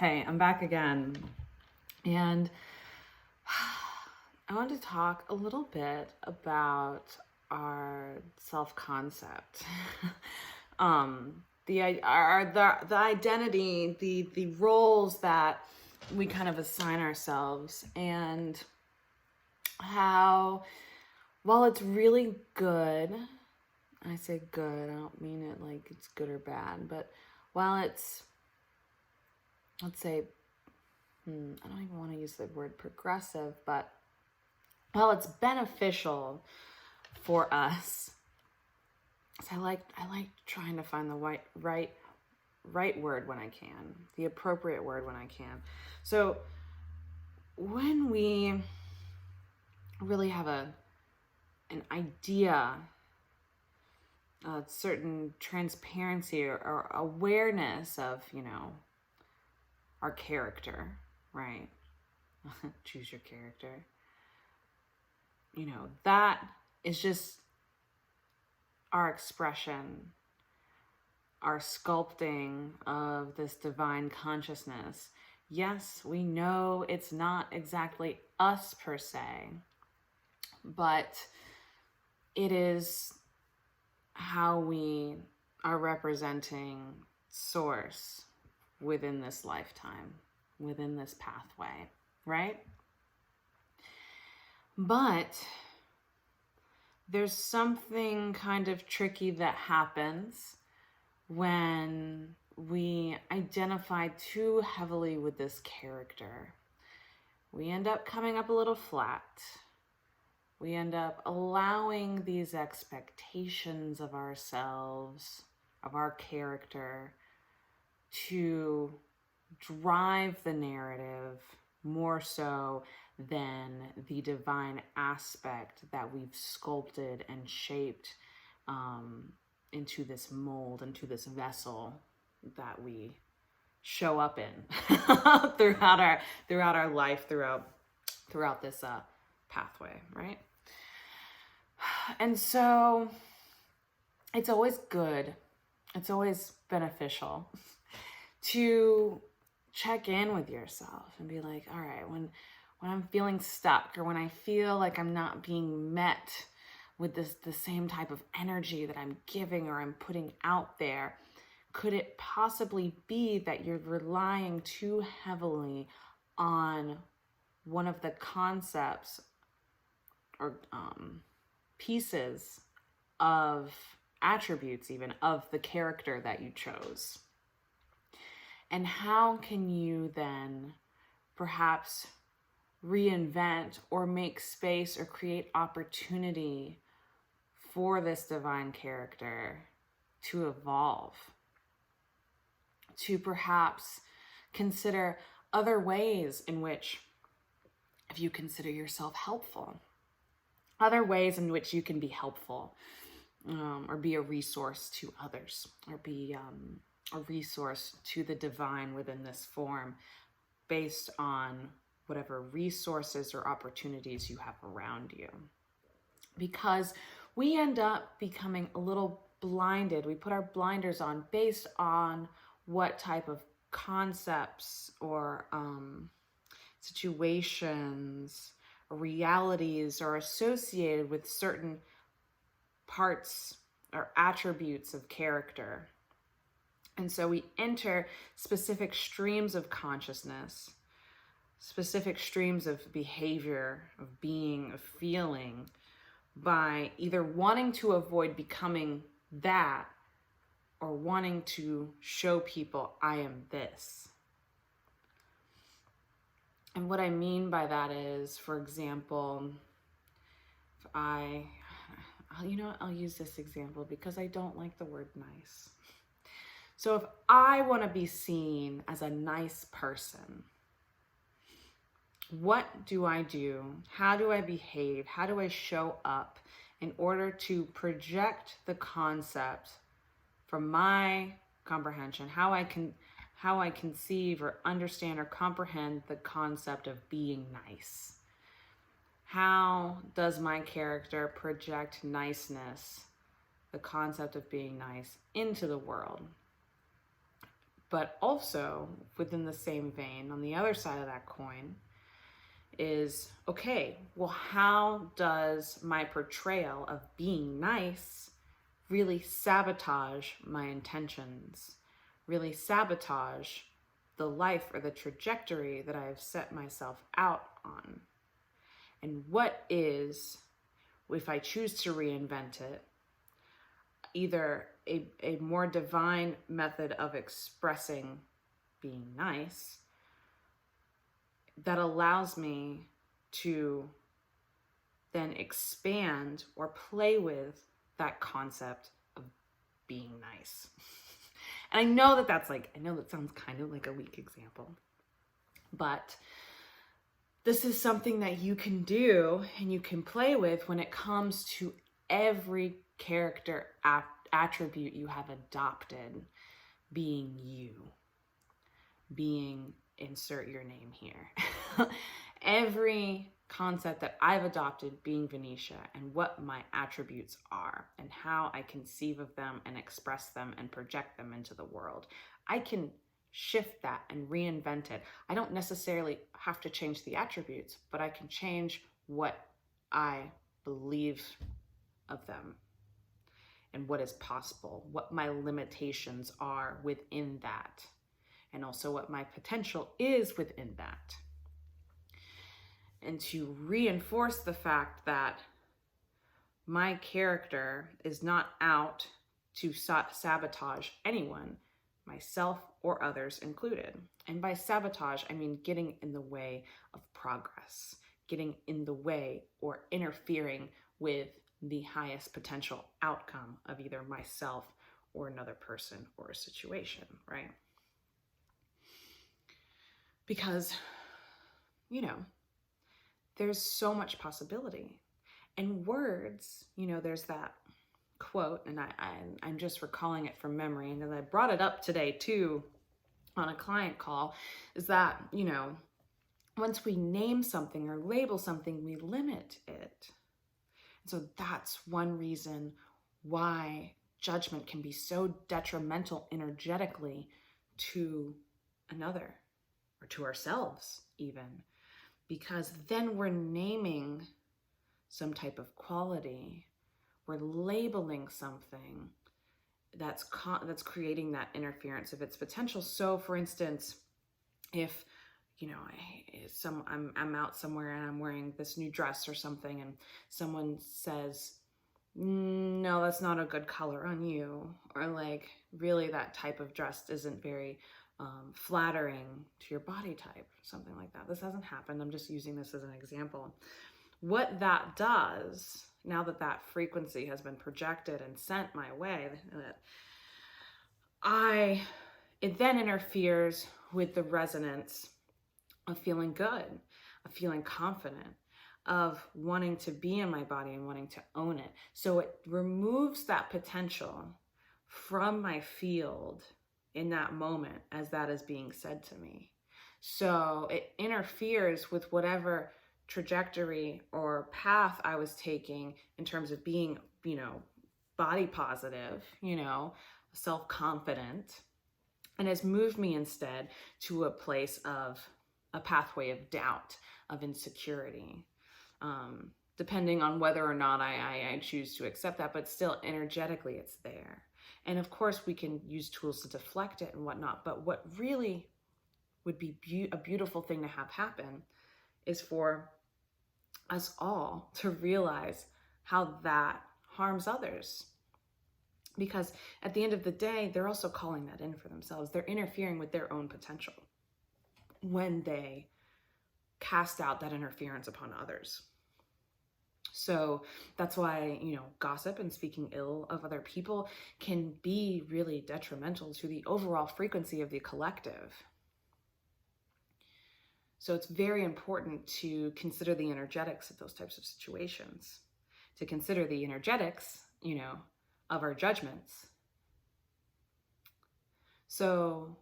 Hey, I'm back again. And I want to talk a little bit about our self-concept. The identity, the roles that we kind of assign ourselves, and how, while it's really good, I say good, I don't mean it like it's good or bad, but while it's, let's say, I don't even want to use the word progressive, but while it's beneficial for us, so I like trying to find the right word when I can, the appropriate word when I can. So when we really have an idea, a certain transparency or awareness of, our character, right? Choose your character. That is just our expression, our sculpting of this divine consciousness. Yes, we know it's not exactly us per se, but it is how we are representing source within this lifetime, within this pathway, right? But there's something kind of tricky that happens when we identify too heavily with this character. We end up coming up a little flat. We end up allowing these expectations of ourselves, of our character, to drive the narrative more so than the divine aspect that we've sculpted and shaped into this mold, into this vessel that we show up in throughout our life, throughout this pathway, right? And so it's always good, it's always beneficial to check in with yourself and be like, all right, when I'm feeling stuck, or when I feel like I'm not being met with the same type of energy that I'm giving or I'm putting out there, could it possibly be that you're relying too heavily on one of the concepts or pieces of attributes, even of the character that you chose? And how can you then perhaps reinvent or make space or create opportunity for this divine character to evolve, to perhaps consider other ways in which, if you consider yourself helpful, other ways in which you can be helpful, or be a resource to others, or be a resource to the divine within this form, based on whatever resources or opportunities you have around you. Because we end up becoming a little blinded. We put our blinders on based on what type of concepts or situations or realities are associated with certain parts or attributes of character. And so we enter specific streams of consciousness, specific streams of behavior, of being, of feeling, by either wanting to avoid becoming that or wanting to show people, I am this. And what I mean by that is, for example, if I'll use this example because I don't like the word nice. So if I want to be seen as a nice person, what do I do? How do I behave? How do I show up in order to project the concept from my comprehension, how I conceive or understand or comprehend the concept of being nice? How does my character project niceness, the concept of being nice, into the world? But also, within the same vein, on the other side of that coin, is okay, well, how does my portrayal of being nice really sabotage my intentions, really sabotage the life or the trajectory that I have set myself out on? And what is, if I choose to reinvent it, either a more divine method of expressing being nice that allows me to then expand or play with that concept of being nice. And I know that sounds kind of like a weak example, but this is something that you can do and you can play with when it comes to every character attribute you have adopted being you, being insert your name here. Every concept that I've adopted being Venetia and what my attributes are and how I conceive of them and express them and project them into the world. I can shift that and reinvent it. I don't necessarily have to change the attributes, but I can change what I believe of them and what is possible, what my limitations are within that, and also what my potential is within that. And to reinforce the fact that my character is not out to sabotage anyone, myself or others included. And by sabotage, I mean getting in the way of progress, getting in the way or interfering with the highest potential outcome of either myself or another person or a situation, right? Because, there's so much possibility. And words, there's that quote, and I'm just recalling it from memory, and I brought it up today too on a client call, is that, once we name something or label something, we limit it. So that's one reason why judgment can be so detrimental energetically to another or to ourselves even, because then we're naming some type of quality, we're labeling something that's creating that interference of its potential. So for instance, if I'm out somewhere and I'm wearing this new dress or something, and someone says, no, that's not a good color on you, or like, really that type of dress isn't very flattering to your body type, something like that. This hasn't happened. I'm just using this as an example. What that does, now that that frequency has been projected and sent my way, it then interferes with the resonance of feeling good, of feeling confident, of wanting to be in my body and wanting to own it. So it removes that potential from my field in that moment as that is being said to me. So it interferes with whatever trajectory or path I was taking in terms of being, body positive, self-confident, and has moved me instead to a place of a pathway of doubt, of insecurity, depending on whether or not I choose to accept that, but still energetically it's there. And of course we can use tools to deflect it and whatnot, but what really would be a beautiful thing to have happen is for us all to realize how that harms others. Because at the end of the day, they're also calling that in for themselves. They're interfering with their own potential when they cast out that interference upon others. So that's why, gossip and speaking ill of other people can be really detrimental to the overall frequency of the collective. So it's very important to consider the energetics of those types of situations, to consider the energetics, of our judgments. So,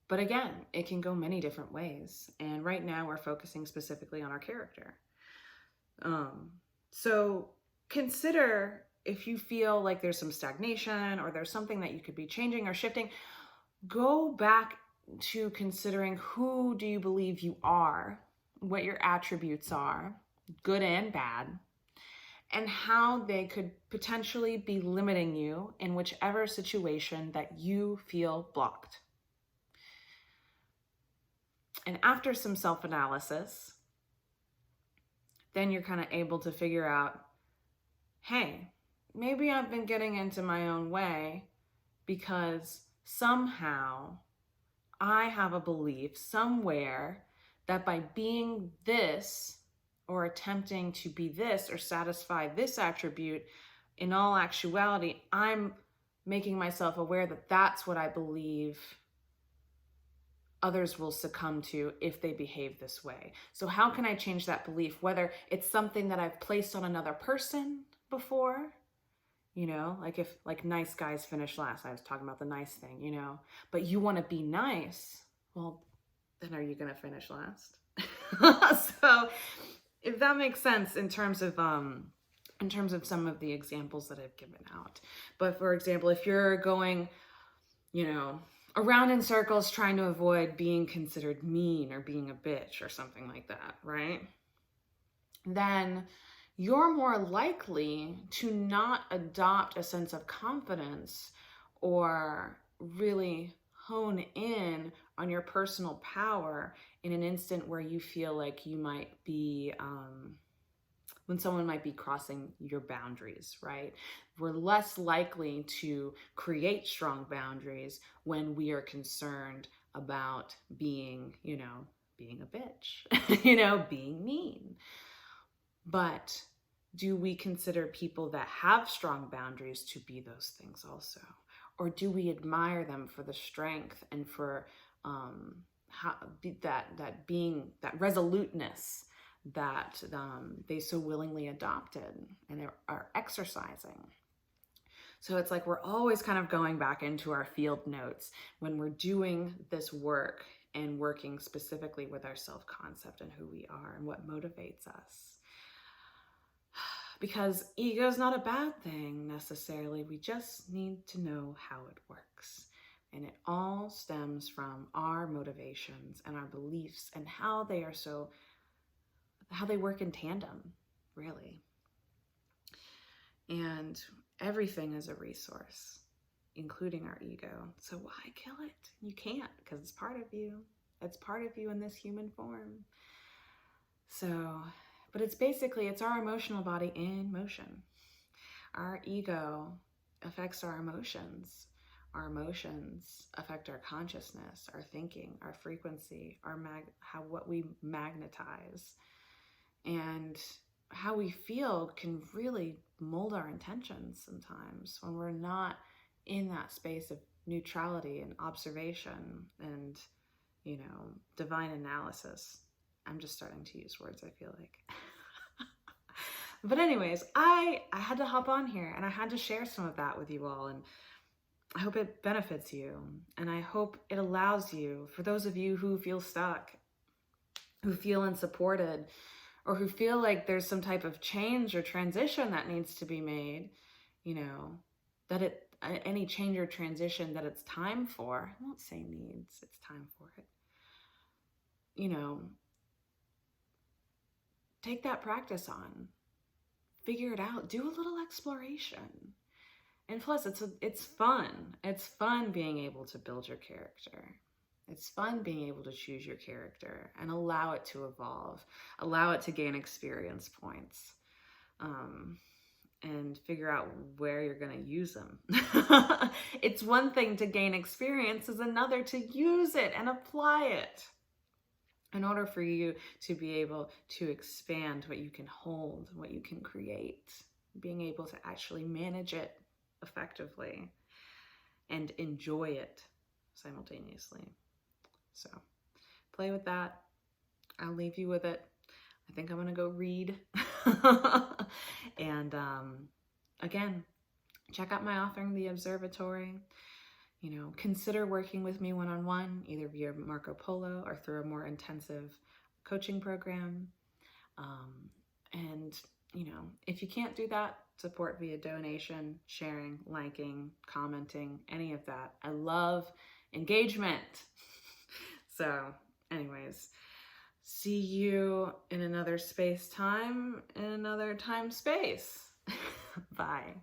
but again, it can go many different ways. And right now we're focusing specifically on our character. So consider if you feel like there's some stagnation or there's something that you could be changing or shifting, go back to considering who do you believe you are, what your attributes are, good and bad, and how they could potentially be limiting you in whichever situation that you feel blocked. And after some self-analysis, then you're kind of able to figure out, hey, maybe I've been getting into my own way because somehow I have a belief somewhere that by being this or attempting to be this or satisfy this attribute, in all actuality, I'm making myself aware that that's what I believe others will succumb to if they behave this way. So how can I change that belief? Whether it's something that I've placed on another person before, like if nice guys finish last, I was talking about the nice thing, but you want to be nice, well, then are you going to finish last? So if that makes sense in terms of some of the examples that I've given out. But for example, if you're going, around in circles trying to avoid being considered mean or being a bitch or something like that, right? Then you're more likely to not adopt a sense of confidence or really hone in on your personal power in an instant where you feel like you might be, when someone might be crossing your boundaries, right? We're less likely to create strong boundaries when we are concerned about being, being a bitch, being mean. But do we consider people that have strong boundaries to be those things also? Or do we admire them for the strength and for that resoluteness that they so willingly adopted and are exercising? So it's like we're always kind of going back into our field notes when we're doing this work and working specifically with our self-concept and who we are and what motivates us. Because ego is not a bad thing necessarily. We just need to know how it works. And it all stems from our motivations and our beliefs and how they work in tandem, really. And everything is a resource, including our ego. So why kill it? You can't, because it's part of you. It's part of you in this human form. So, but it's our emotional body in motion. Our ego affects our emotions. Our emotions affect our consciousness, our thinking, our frequency, what we magnetize. And how we feel can really mold our intentions sometimes when we're not in that space of neutrality and observation and, divine analysis. I'm just starting to use words, I feel like. But anyways, I had to hop on here and I had to share some of that with you all, and I hope it benefits you, and I hope it allows you, for those of you who feel stuck, who feel unsupported, or who feel like there's some type of change or transition that needs to be made, any change or transition that it's time for. I won't say needs, it's time for it. Take that practice on. Figure it out. Do a little exploration. And plus, it's fun. It's fun being able to build your character. It's fun being able to choose your character and allow it to evolve, allow it to gain experience points, and figure out where you're going to use them. It's one thing to gain experience, is another to use it and apply it in order for you to be able to expand what you can hold, what you can create, being able to actually manage it effectively and enjoy it simultaneously. So play with that. I'll leave you with it. I think I'm going to go read. And again, check out my authoring, The Observatory. Consider working with me one-on-one, either via Marco Polo or through a more intensive coaching program. And if you can't do that, support via donation, sharing, liking, commenting, any of that. I love engagement. So anyways, see you in another space time, in another time space. Bye.